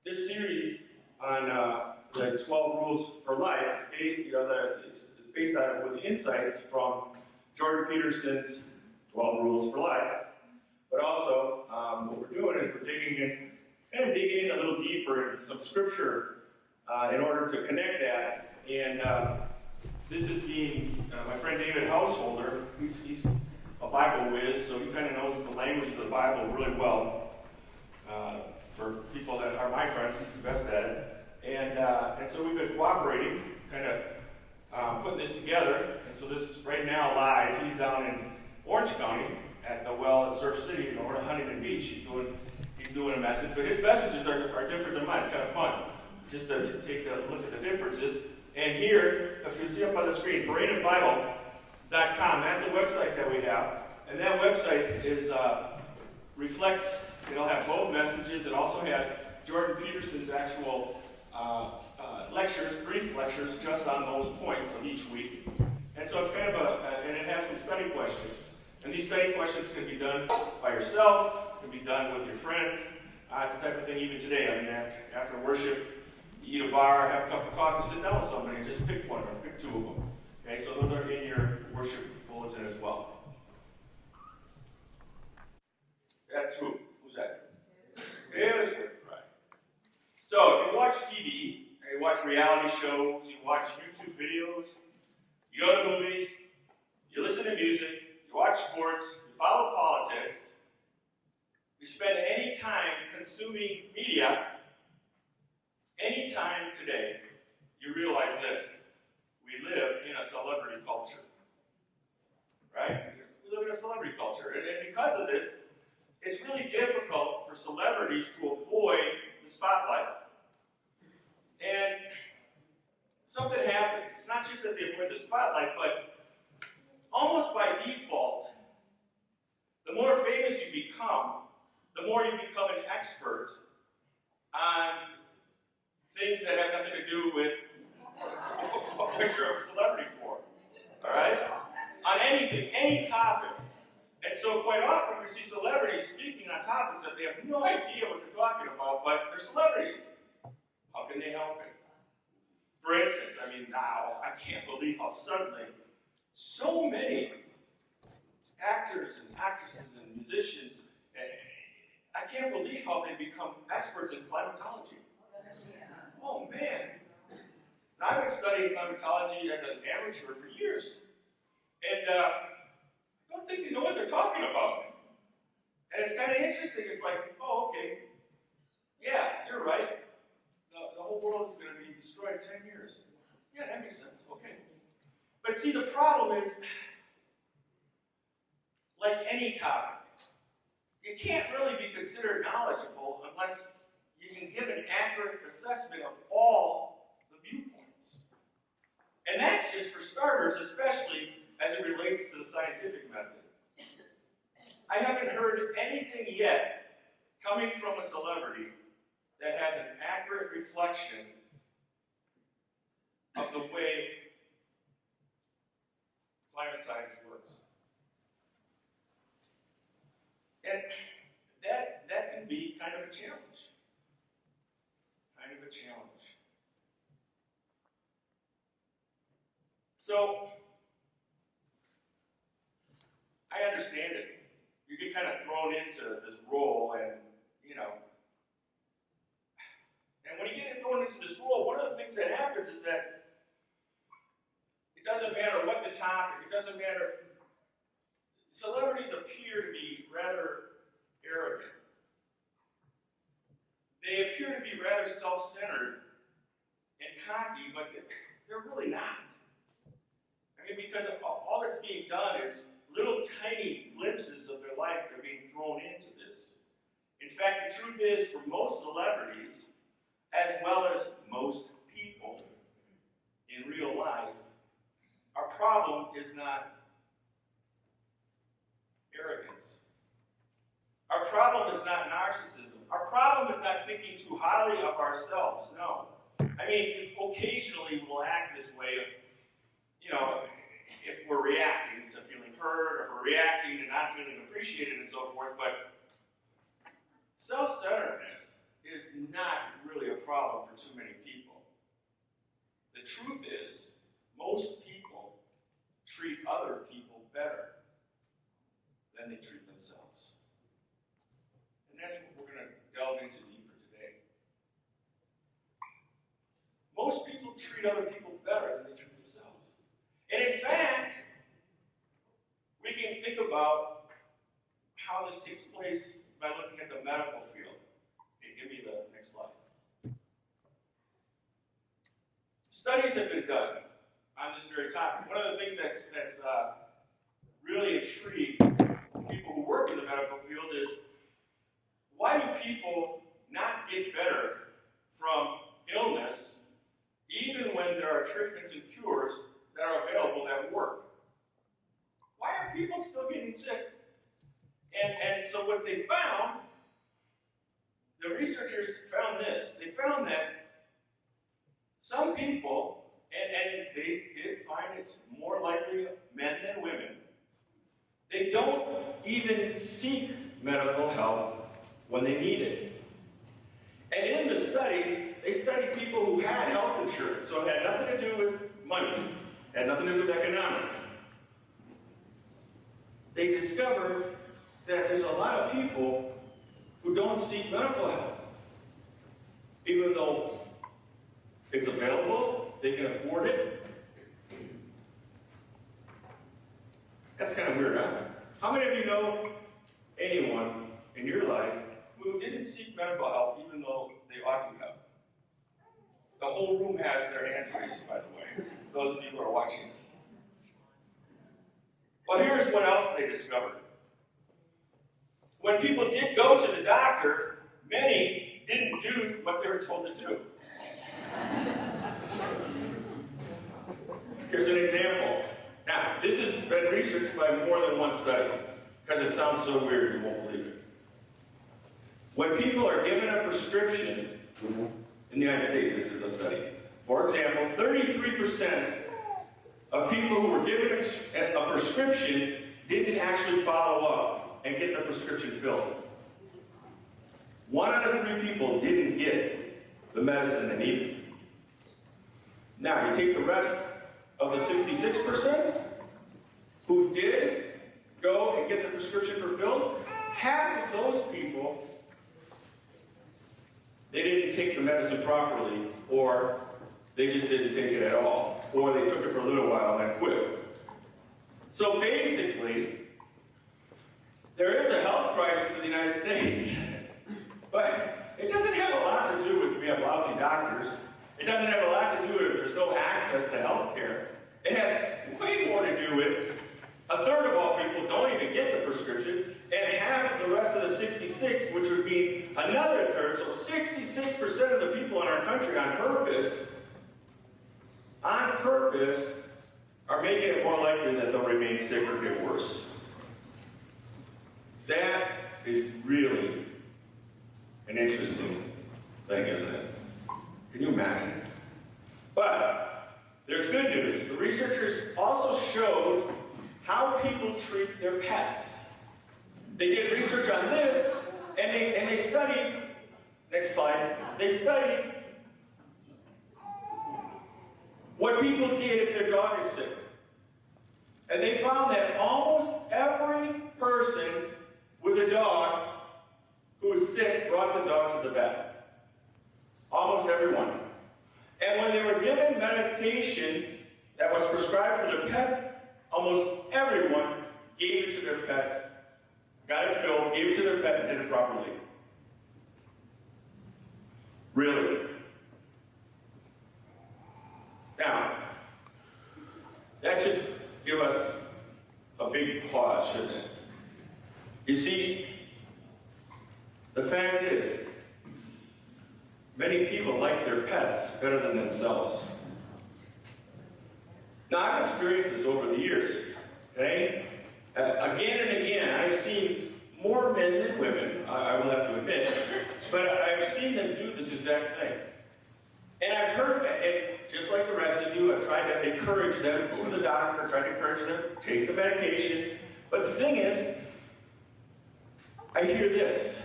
This series on the 12 rules for life it's based on with insights from Jordan Peterson's 12 rules for life. But also, what we're doing is we're digging in a little deeper into some scripture in order to connect that. And this is being my friend David Householder. He's a Bible whiz, so he kind of knows the language of the Bible really well. For people that are my friends, he's the best at it. And so we've been cooperating, kind of putting this together. And so this right now live, he's down in Orange County at the well at Surf City over at Huntington Beach. He's doing a message, but his messages are different than mine. It's kind of fun just to take a look at the differences. And here, if you see up on the screen, bereanedbible.com, that's a website that we have. And that website reflects, it'll have both messages. It also has Jordan Peterson's actual lectures, brief lectures, just on those points of each week. And so it's kind of and it has some study questions. And these study questions can be done by yourself, can be done with your friends. It's the type of thing even today. I mean, after worship, you eat a bar, have a cup of coffee, sit down with somebody, and just pick one or pick two of them. Okay, so those are in your worship bulletin as well. That's who? Who's that? Taylor Swift, right. So if you watch TV, you watch reality shows, you watch YouTube videos, you go to movies, you listen to music, you watch sports, you follow politics, you spend any time consuming media, any time today, you realize this. We live in a celebrity culture. Right? We live in a celebrity culture. And because of this, it's really difficult for celebrities to avoid the spotlight. And something happens. It's not just that they avoid the spotlight, but almost by default, the more famous you become, the more you become an expert on things that have nothing to do with what you're a celebrity for. All right? On anything, any topic. And so quite often we see celebrities speaking on topics that they have no idea what they're talking about, but they're celebrities. How can they help it? For instance, now, I can't believe how suddenly so many actors and actresses and musicians, I can't believe how they become experts in climatology. Oh man. Now, I've been studying climatology as an amateur for years. And I don't think they know what they're talking about. And it's kind of interesting. It's like, oh, okay. Yeah, you're right. The whole world is going to be destroyed in 10 years. Yeah, that makes sense. Okay. But see, the problem is, like any topic, you can't really be considered knowledgeable unless you can give an accurate assessment of all the viewpoints. And that's just for starters, especially as it relates to the scientific method. I haven't heard anything yet coming from a celebrity that has an accurate reflection of the way climate science works. And that can be kind of a challenge. Kind of a challenge. So, I understand it. You get kind of thrown into this role and when you get thrown into this role, one of the things that happens is that it doesn't matter what the topic, it doesn't matter. Celebrities appear to be rather arrogant. They appear to be rather self-centered and cocky, but they're really not. Because all that's being done is little tiny glimpses of their life that are being thrown into this. In fact, the truth is, for most celebrities, as well as most people in real life, our problem is not arrogance. Our problem is not narcissism. Our problem is not thinking too highly of ourselves. No. Occasionally we'll act this way if we're reacting to feeling heard, or if we're reacting to not feeling appreciated and so forth, but self-centeredness is not really truth is, most people treat other people better than they treat themselves. And that's what we're going to delve into deeper today. Most people treat other people better than they treat themselves. And in fact, we can think about how this takes place by looking at the medical field. Okay, give me the next slide. Studies have been done on this very topic. One of the things that's really intrigued people who work in the medical field is, why do people not get better from illness even when there are treatments and cures that are available that work? Why are people still getting sick? And so what they found, the researchers found this. They found that some people, and they did find it's more likely men than women, they don't even seek medical help when they need it. And in the studies, they studied people who had health insurance, so it had nothing to do with money, had nothing to do with economics. They discovered that there's a lot of people who don't seek medical help, even though it's available, they can afford it. That's kind of weird, huh? How many of you know anyone in your life who didn't seek medical help even though they ought to have? The whole room has their hands raised, by the way, those of you who are watching this. Well, here's what else they discovered. When people did go to the doctor, many didn't do what they were told to do. Here's an example. Now, this has been researched by more than one study, because it sounds so weird you won't believe it. When people are given a prescription, in the United States, this is a study. For example, 33% of people who were given a prescription didn't actually follow up and get the prescription filled. 1 out of 3 people didn't get the medicine they needed. Now, you take the rest of the 66% who did go and get the prescription fulfilled, half of those people, they didn't take the medicine properly, or they just didn't take it at all, or they took it for a little while and then quit. So basically, there is a health crisis in the United States, but it doesn't have a lot to do with we have lousy doctors. It doesn't have a lot to do with there's no access to health care. It has way more to do with a third of all people don't even get the prescription, and half of the rest of the 66, which would be another third, so 66% of the people in our country on purpose, are making it more likely that they'll remain sick or get worse. That is really an interesting thing, isn't it? Can you imagine? But there's good news. The researchers also showed how people treat their pets. They did research on this, and they studied, next slide, they studied what people did if their dog is sick. And they found that almost every person with a dog who was sick brought the dog to the vet. Almost everyone. And when they were given medication that was prescribed for the pet, almost everyone gave it to their pet, got it filled, gave it to their pet, and did it properly. Really. Now, that should give us a big pause, shouldn't it? You see, the fact is, many people like their pets better than themselves. Now, I've experienced this over the years, okay? Again and again, I've seen more men than women, I will have to admit, but I've seen them do this exact thing. And I've heard, and just like the rest of you, I've tried to encourage them, go to the doctor, tried to encourage them, take the medication. But the thing is, I hear this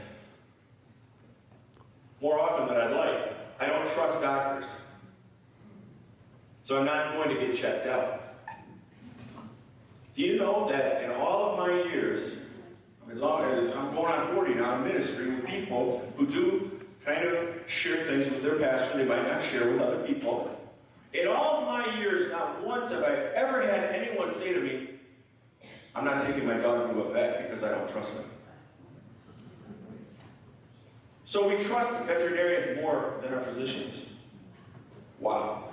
more often than I'd like. I don't trust doctors. So I'm not going to get checked out. Do you know that in all of my years, as long as I'm going on 40 now in ministry with people who do kind of share things with their pastor they might not share with other people. In all of my years, not once have I ever had anyone say to me, I'm not taking my dog to a vet because I don't trust him. So we trust the veterinarians more than our physicians. Wow.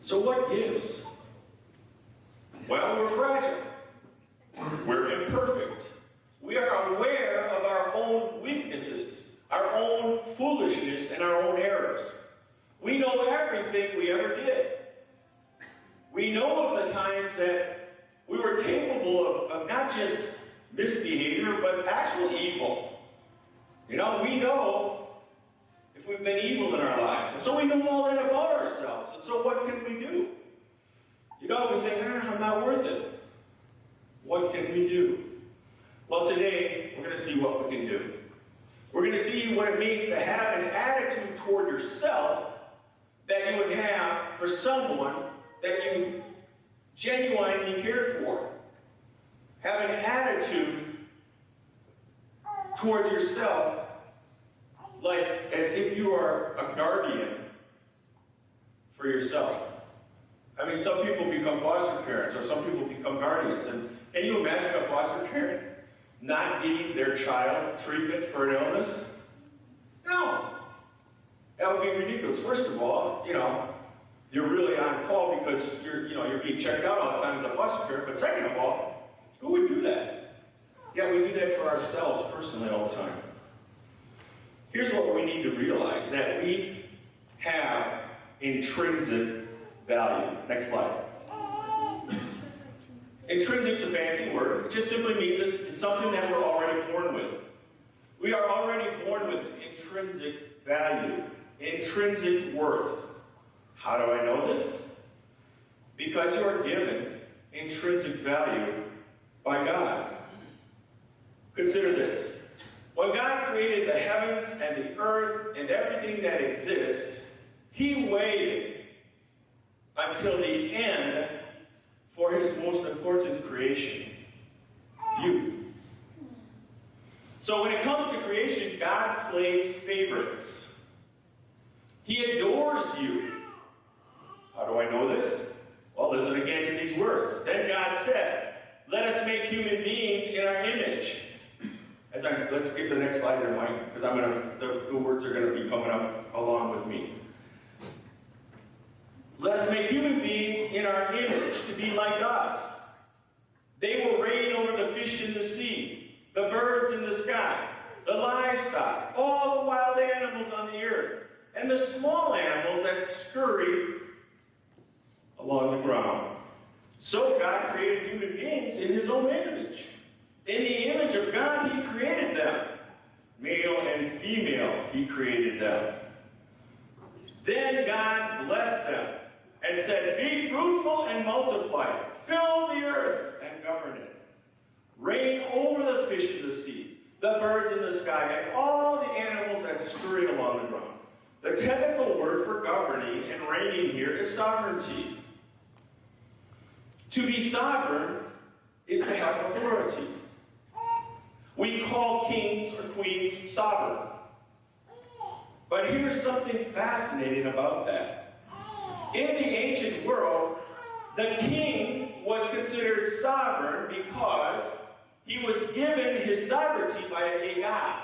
So what gives? Well, we're fragile. We're imperfect. We are aware of our own weaknesses, our own foolishness, and our own errors. We know everything we ever did. We know of the times that we were capable of not just misbehavior, but actual evil. You know, we know if we've been evil in our lives. And so we know all that about ourselves. And so what can we do? You know, we think, I'm not worth it. What can we do? Well, today, we're going to see what we can do. We're going to see what it means to have an attitude toward yourself that you would have for someone that you genuinely care for. Have an attitude towards yourself like as if you are a guardian for yourself. I mean, some people become foster parents, or some people become guardians. And can you imagine a foster parent not giving their child treatment for an illness? No. That would be ridiculous. First of all, you're really on call because you're being checked out all the time as a foster parent. But second of all, who would do that? Yeah, we do that for ourselves personally all the time. Here's what we need to realize, that we have intrinsic value. Next slide. Intrinsic's a fancy word. It just simply means it's something that we're already born with. We are already born with intrinsic value, intrinsic worth. How do I know this? Because you are given intrinsic value by God. Consider this. When God created the heavens and the earth and everything that exists, He waited until the end for His most important creation, you. So when it comes to creation, God plays favorites. He adores you. How do I know this? Well, listen again to these words. Then God said, let us make human beings in our image. Let's get the next slide there, Mike, because the words are going to be coming up along with me. Let us make human beings in our image to be like us. They will reign over the fish in the sea, the birds in the sky, the livestock, all the wild animals on the earth, and the small animals that scurry along the ground. So God created human beings in His own image. In the image of God, He created them. Male and female, He created them. Then God blessed them and said, be fruitful and multiply. Fill the earth and govern it. Reign over the fish of the sea, the birds in the sky, and all the animals that scurry along the ground. The technical word for governing and reigning here is sovereignty. To be sovereign is to have authority. We call kings or queens sovereign. But here's something fascinating about that. In the ancient world, the king was considered sovereign because he was given his sovereignty by a god.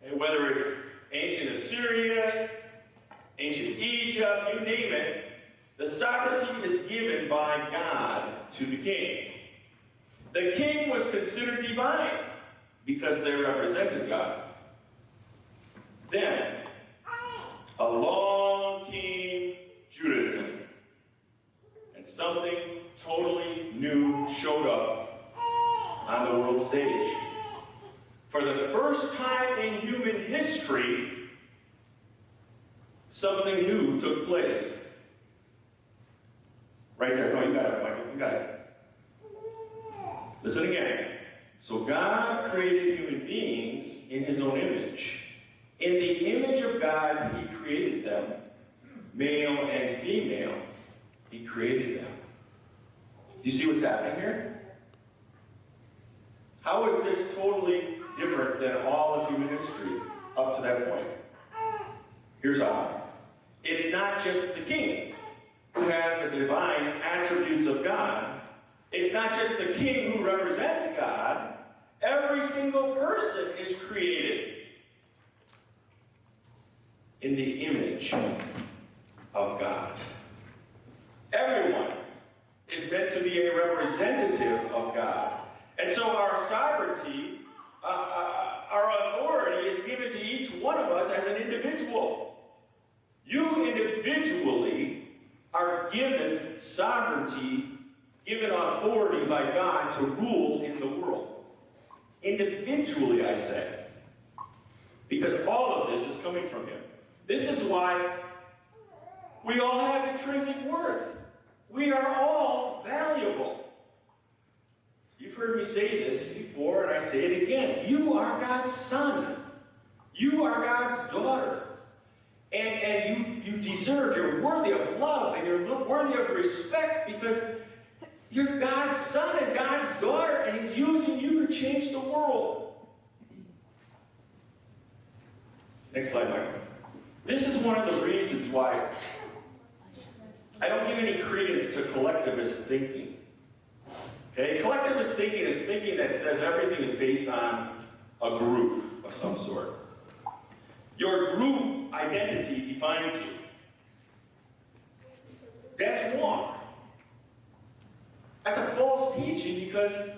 And whether it's ancient Assyria, ancient Egypt, you name it, the sovereignty is given by God to the king. The king was considered divine because they represented God. Then, along came Judaism, and something totally new showed up on the world stage. For the first time in human history, something new took place. Right there. No, you got it, Michael. You got it. Listen again. So God created human beings in His own image. In the image of God, He created them, male and female. He created them. You see what's happening here? How is this totally different than all of human history up to that point? Here's how. It's not just the king who has the divine attributes of God. It's not just the king who represents God. Every single person is created in the image of God. Everyone is meant to be a representative of God. And so our sovereignty, our authority is given to each one of us as an individual. You individually are given sovereignty, given authority by God to rule in the world. Individually, I say. Because all of this is coming from Him. This is why we all have intrinsic worth. We are all valuable. You've heard me say this before, and I say it again. You are God's son. You are God's daughter. And you deserve, you're worthy of love, and you're worthy of respect because you're God's son and God's daughter, and He's using you to change the world. Next slide, Michael. This is one of the reasons why I don't give any credence to collectivist thinking. Okay? Collectivist thinking is thinking that says everything is based on a group of some sort. Your group identity defines you. That's wrong. That's a false teaching because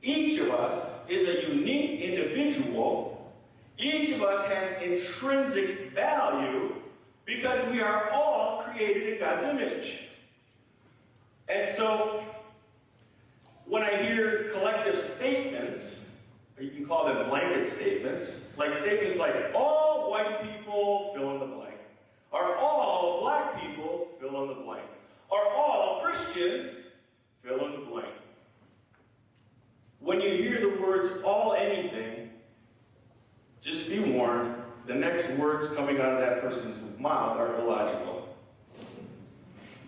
each of us is a unique individual. Each of us has intrinsic value because we are all created in God's image. And so, when I hear collective statements, or you can call them blanket statements like all white people fill in the blank, or all black people fill in the blank, or all Christians fill in the blank. When you hear the words all anything, just be warned, the next words coming out of that person's mouth are illogical.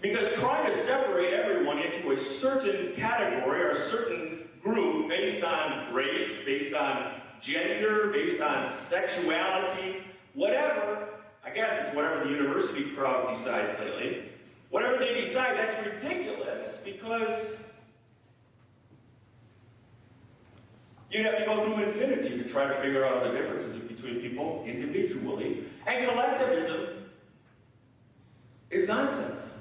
Because trying to separate everyone into a certain category or a certain group based on race, based on gender, based on sexuality, whatever, I guess it's whatever the university crowd decides lately, whatever they decide, that's ridiculous because you'd have to go through infinity to try to figure out the differences between people individually. And collectivism is nonsense.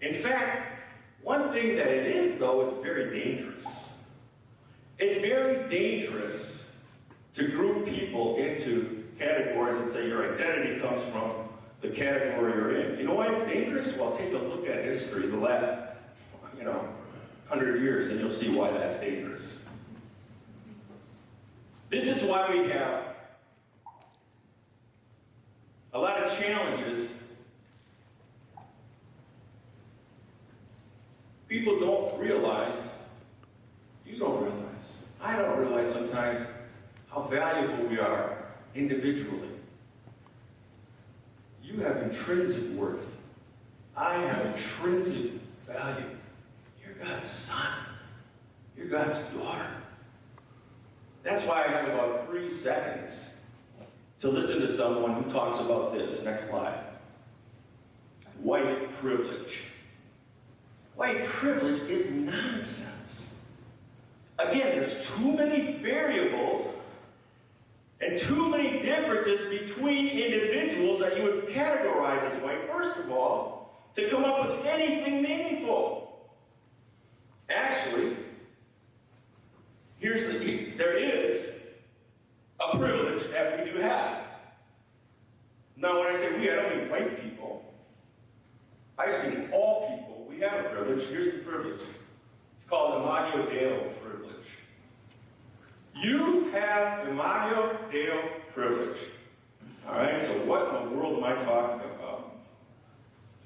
In fact, one thing that it is, though, it's very dangerous. It's very dangerous to group people into categories and say your identity comes from the category you're in. You know why it's dangerous? Well, take a look at history, the last, 100 years, and you'll see why that's dangerous. This is why we have a lot of challenges. People don't realize, you don't realize, I don't realize sometimes how valuable we are individually. You have intrinsic worth. I have intrinsic value. You're God's son. You're God's daughter. That's why I have about 3 seconds to listen to someone who talks about this. Next slide. White privilege. White privilege is nonsense. Again, there's too many variables and too many differences between individuals that you would categorize as white, first of all, to come up with anything meaningful. Actually, there is a privilege that we do have. Now, when I say we, I don't mean white people. I just mean all people. We have a privilege. Here's the privilege. It's called Imago Dei privilege. You have Imago Dei privilege. All right, so what in the world am I talking about?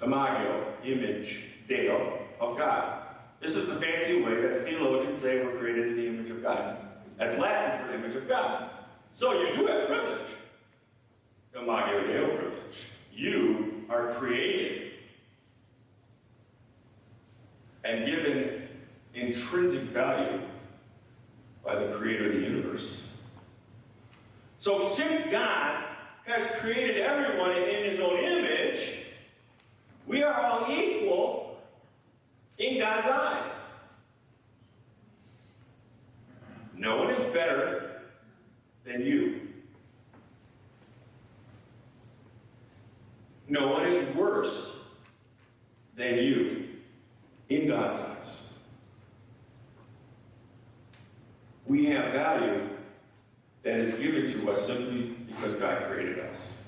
Imago, image, Deo, of God. This is the fancy way that theologians say we're created in the image of God. That's Latin for image of God. So you do have privilege. Imago Dei. created and given intrinsic value by the creator of the universe. So since God has created everyone in his own image, we are all equal in God's eyes. No one is better than you. No one is worse than you in God's eyes. We have value that is given to us simply because God created us.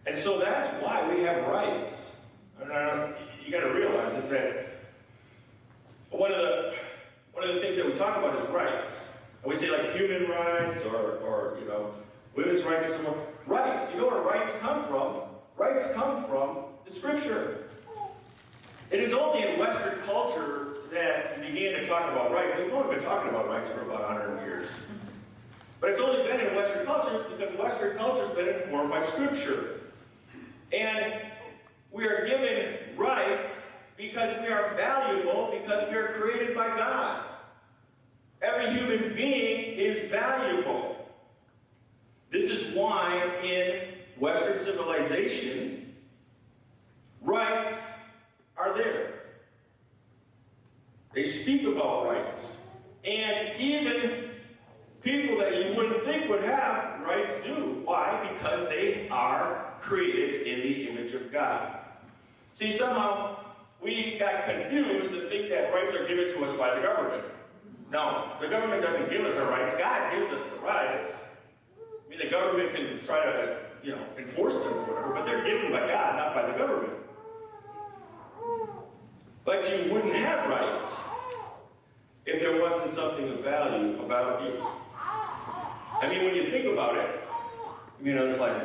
And so that's why we have rights. You got to realize is that one of the things that we talk about is rights. And we say like human rights or women's rights and so on. Rights. You know where rights come from? Rights come from the Scripture. It is only in Western culture that we began to talk about rights. They've only been talking about rights for about 100 years. But it's only been in Western cultures because Western culture has been informed by Scripture. And we are given rights because we are valuable, because we are created by God. Every human being is valuable. This is why in Western civilization, rights are there. They speak about rights. And even people that you wouldn't think would have rights do. Why? Because they are created in the image of God. See, somehow we got confused and think that rights are given to us by the government. No, the government doesn't give us our rights. God gives us the rights. I mean, the government can try to, enforce them or whatever, but they're given by God, not by the government. But you wouldn't have rights if there wasn't something of value about you. I mean, when you think about it, it's like,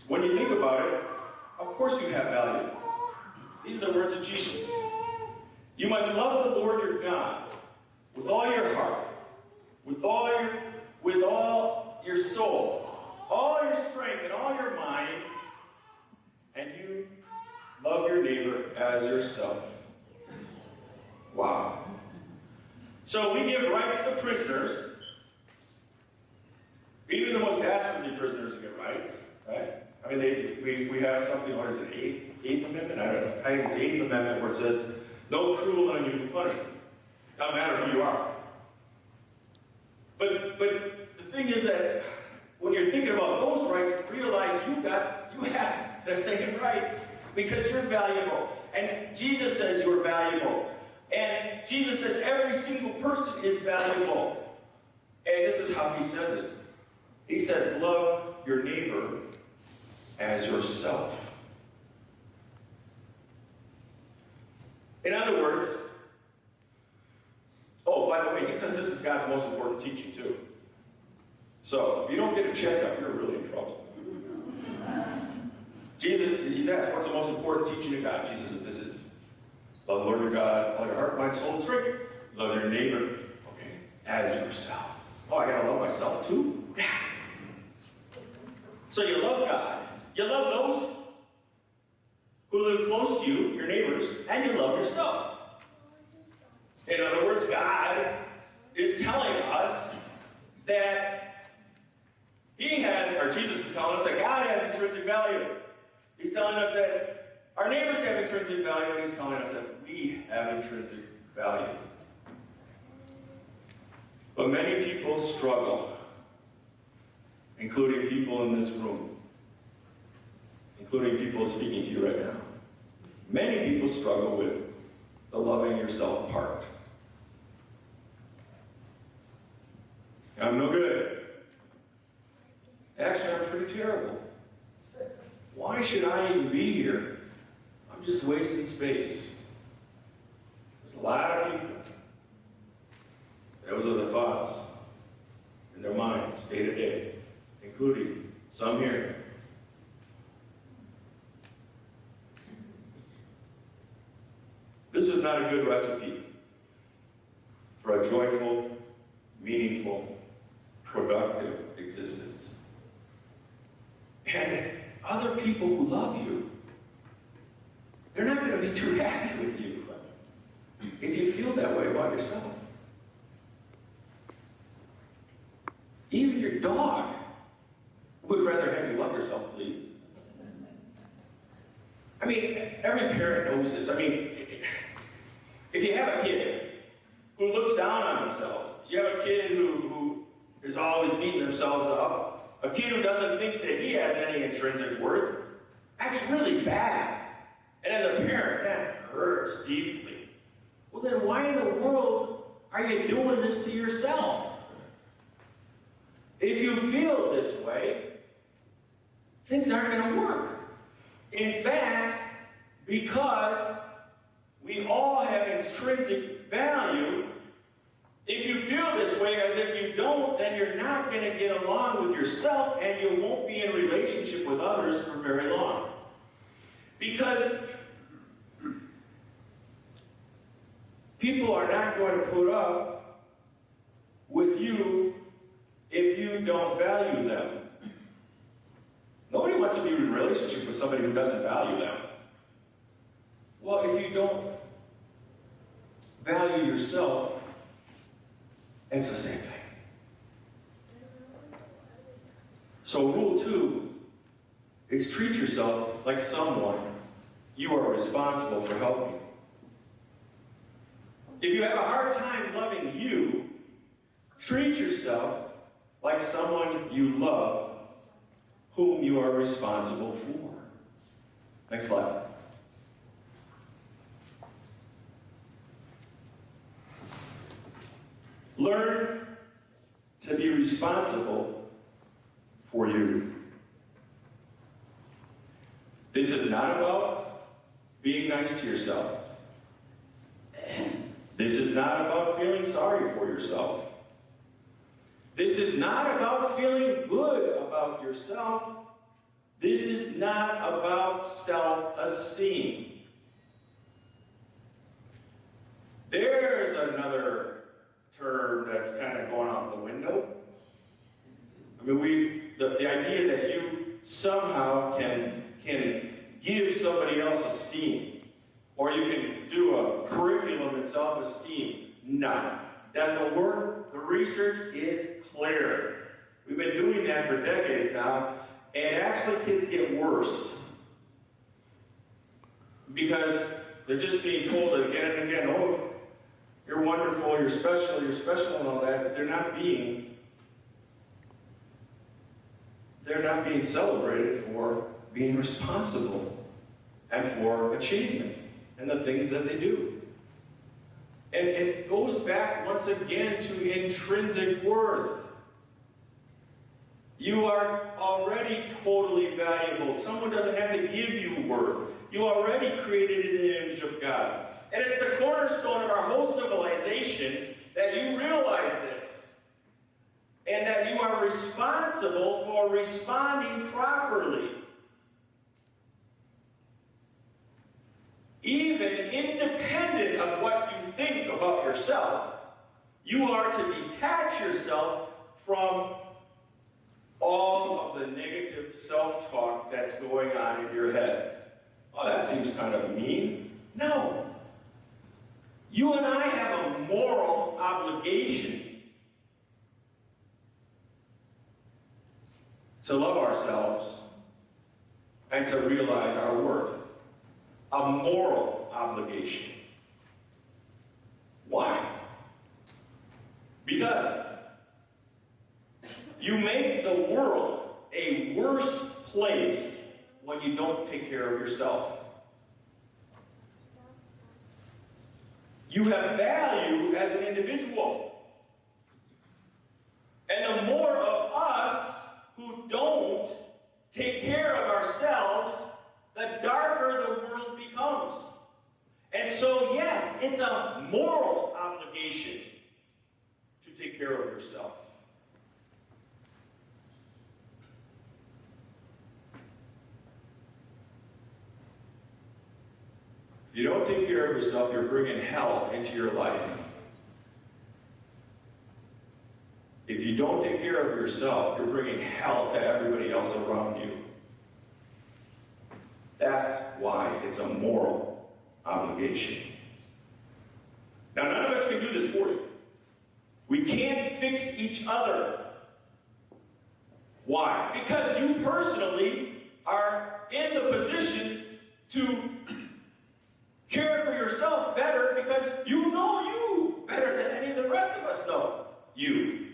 when you think about it, of course you have value. These are the words of Jesus. You must love the Lord your God with all your heart, with all your soul, all your strength, and all your mind, and you love your neighbor as yourself. Wow. So we give rights to prisoners. Even the most dastardly prisoners get rights, right? I mean, we have something, what is it, Eighth Amendment? I don't know. I think it's the Eighth Amendment where it says, no cruel and unusual punishment. Doesn't matter who you are. But the thing is that when you're thinking about those rights, realize you have the same rights because you're valuable. And Jesus says you're valuable. And Jesus says every single person is valuable. And this is how he says it. He says, love your neighbor as yourself. In other words, by the way, he says this is God's most important teaching too. So if you don't get a checkup, you're really in trouble. He's asked, what's the most important teaching of God? Jesus said, this is love the Lord your God, all your heart, mind, soul, and strength. Love your neighbor, as yourself. Oh, I gotta love myself too? Yeah. So you love God, you love those who live close to you, your neighbors, and you love yourself. In other words, God is telling us that Jesus is telling us that God has intrinsic value. He's telling us that our neighbors have intrinsic value, and he's telling us that we have intrinsic value. But many people struggle, including people in this room, including people speaking to you right now. Many people struggle with the loving yourself part. I'm no good. Actually, I'm pretty terrible. Why should I even be here? I'm just wasting space. There's a lot of people. Those are the thoughts in their minds day to day, including some here. This is not a good recipe for a joyful, meaningful, productive existence. And other people who love you, they're not going to be too happy with you if you feel that way about yourself. Even your dog would rather have you love yourself, please. I mean, every parent knows this. I mean, if you have a kid who looks down on themselves, you have a kid who is always beating themselves up, a kid who doesn't think that he has any intrinsic worth, that's really bad. And as a parent, that hurts deeply. Well, then why in the world are you doing this to yourself? If you feel this way, things aren't going to work. In fact, because we all have intrinsic value, if you feel this way, as if you don't, then you're not going to get along with yourself and you won't be in relationship with others for very long. Because people are not going to put up with you if you don't value them. Nobody wants to be in a relationship with somebody who doesn't value them. Well, if you don't value yourself, it's the same thing. So rule 2 is treat yourself like someone you are responsible for helping. If you have a hard time loving you, treat yourself like someone you love, whom you are responsible for. Next slide. Learn to be responsible for you. This is not about being nice to yourself. This is not about feeling sorry for yourself. This is not about feeling good about yourself. This is not about self-esteem. There's another term that's kind of going out the window. I mean, the idea that you somehow can give somebody else esteem, or you can do a curriculum in self-esteem. No, doesn't work. The research is clear. We've been doing that for decades now, and actually kids get worse because they're just being told again and again, oh, you're wonderful, you're special, and all that, but they're not being celebrated for being responsible and for achievement and the things that they do. And it goes back once again to intrinsic worth. You are already totally valuable. Someone doesn't have to give you worth. You are already created in the image of God. And it's the cornerstone of our whole civilization that you realize this. And that you are responsible for responding properly. Even independent of what you think about yourself, you are to detach yourself from all of the negative self-talk that's going on in your head. Oh, that seems kind of mean. No. You and I have a moral obligation to love ourselves and to realize our worth. A moral obligation. Why? Because you make the world a worse place when you don't take care of yourself. You have value as an individual. And the more of us who don't take care of ourselves, the darker the world becomes. And so, yes, it's a moral obligation to take care of yourself. If you don't take care of yourself, you're bringing hell into your life. If you don't take care of yourself, you're bringing hell to everybody else around you. That's why it's a moral obligation. Now, none of us can do this for you. We can't fix each other. Why? Because you personally are in the position to care for yourself better because you know you better than any of the rest of us know you.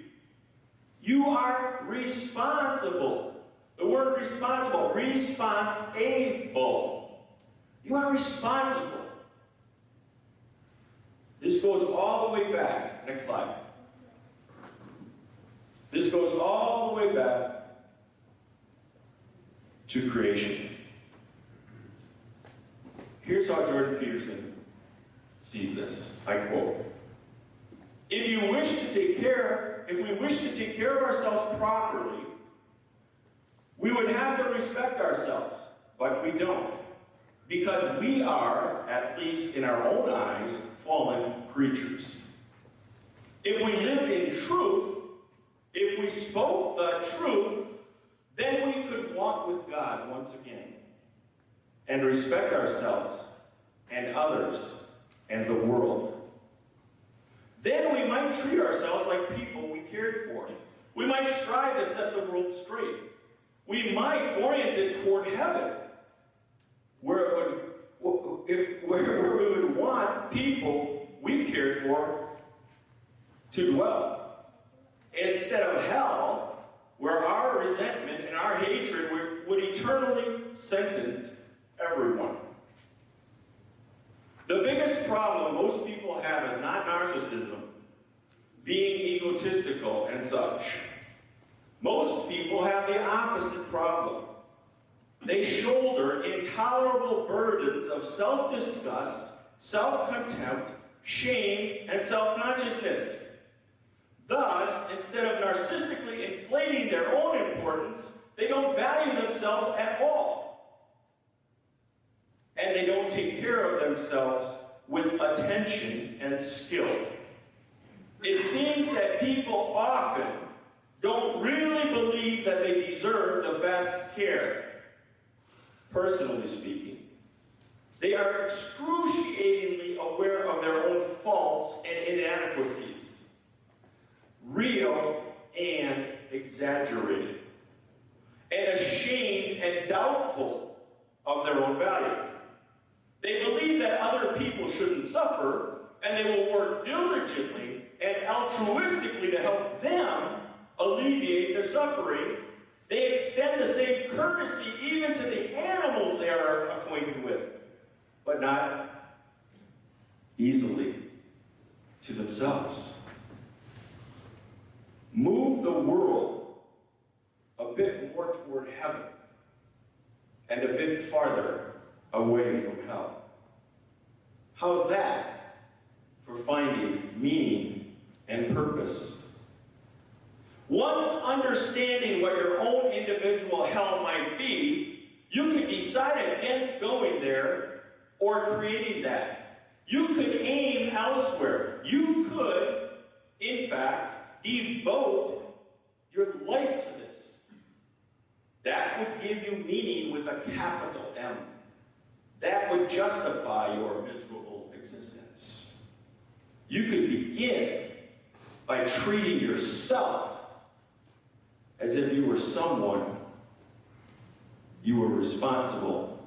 You are responsible. The word responsible, responsible. You are responsible. This goes all the way back. Next slide. This goes all the way back to creation. Here's how Jordan Peterson sees this. I quote, if we wish to take care of ourselves properly, we would have to respect ourselves, but we don't. Because we are, at least in our own eyes, fallen creatures. If we lived in truth, if we spoke the truth, then we could walk with God once again and respect ourselves and others and the world. Then we might treat ourselves like people we cared for. We might strive to set the world straight. We might orient it toward heaven, where we would want people we cared for to dwell, instead of hell, where our resentment and our hatred would eternally sentence everyone. The biggest problem most people have is not narcissism, being egotistical and such. Most people have the opposite problem. They shoulder intolerable burdens of self-disgust, self-contempt, shame, and self-consciousness. Thus, instead of narcissistically inflating their own importance, they don't value themselves at all. And they don't take care of themselves with attention and skill. It seems that people often don't really believe that they deserve the best care, personally speaking. They are excruciatingly aware of their own faults and inadequacies, real and exaggerated, and ashamed and doubtful of their own value. They believe that other people shouldn't suffer, and they will work diligently and altruistically to help them alleviate their suffering. They extend the same courtesy even to the animals they are acquainted with, but not easily to themselves. Move the world a bit more toward heaven and a bit farther away from hell. How's that for finding meaning and purpose? Once understanding what your own individual hell might be, you could decide against going there or creating that. You could aim elsewhere. You could, in fact, devote your life to this. That would give you meaning with a capital M. That would justify your miserable existence. You could begin by treating yourself as if you were someone you were responsible